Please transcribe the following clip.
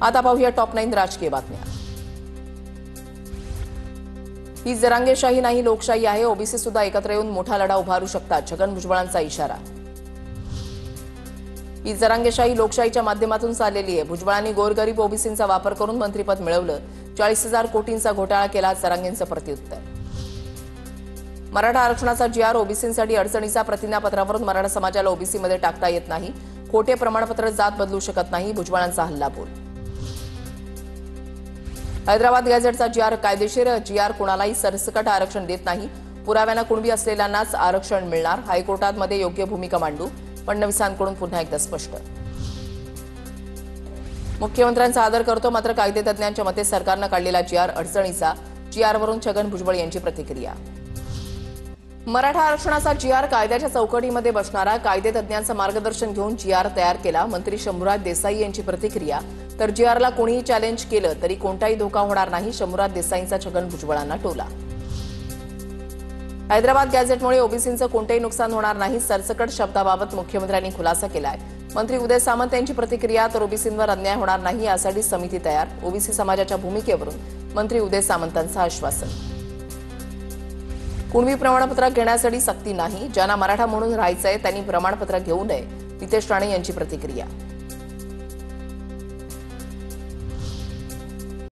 आता पाहूया टॉप 9 राजकीय बातम्या। ही जरांगेशाही नाही, लोकशाही आहे। ओबीसी सुद्धा एकत्र येऊन मोठा लढा उभारू शकतात, छगन भुजबळांचा इशारा। ही जरांगेशाही लोकशाहीच्या माध्यमातून चाललेली आहे। भुजबळांनी गोरगरीब ओबीसींचा वापर करून मंत्रिपद मिळवलं, 40,000 कोटींचा घोटाळा केला, जरांगेंचं प्रत्युत्तर। मराठा आरक्षणाचा जीआर ओबीसींसाठी अडचणीचा, प्रतिज्ञापत्रावरून मराठा समाजाला ओबीसीमध्ये टाकता येत नाही, खोटे प्रमाणपत्र जात बदलू शकत नाही, भुजबळांचा हल्लाबोल। हैदराबाद गॅझेटचा जीआर कायदेशीर, जीआर कुणालाही सरसकट आरक्षण देत नाही, पुराव्यानं कुणबी असलेल्यांनाच आरक्षण मिळणार, हायकोर्टामध्ये योग्य भूमिका मांडू, फडणवीसांकडून पुन्हा एकदा स्पष्ट। मुख्यमंत्र्यांचा आदर करतो, मात्र कायदेतज्ञांच्या मते सरकारनं काढलेला जीआर अडचणीचा, जीआरवरून छगन भुजबळ यांची प्रतिक्रिया। मराठा आरक्षणाचा जीआर कायद्याच्या चौकटीमध्ये बसणारा, कायदेतज्ञांचं मार्गदर्शन घेऊन जीआर तयार केला, मंत्री शंभूराज देसाई यांची प्रतिक्रिया। तर जीआरला कोणीही चॅलेंज केलं तरी कोणताही धोका होणार नाही, शंभूराज देसाईंचा छगन भुजबळांना टोला। हैदराबाद गॅझेटमुळे ओबीसींचं कोणतेही नुकसान होणार नाही, सरसकट शब्दाबाबत मुख्यमंत्र्यांनी खुलासा केलाय। मंत्री उदय सामंत यांची प्रतिक्रिया। तर ओबीसींवर अन्याय होणार नाही यासाठी समिती तयार, ओबीसी समाजाच्या भूमिकेवरून मंत्री उदय सामंतांचं आश्वासन। कुणबी प्रमाणपत्र घेण्यासाठी सक्ती नाही, ज्यांना मराठा म्हणून राहायचंय त्यांनी प्रमाणपत्र घेऊ नये, नितेश राणे यांची प्रतिक्रिया।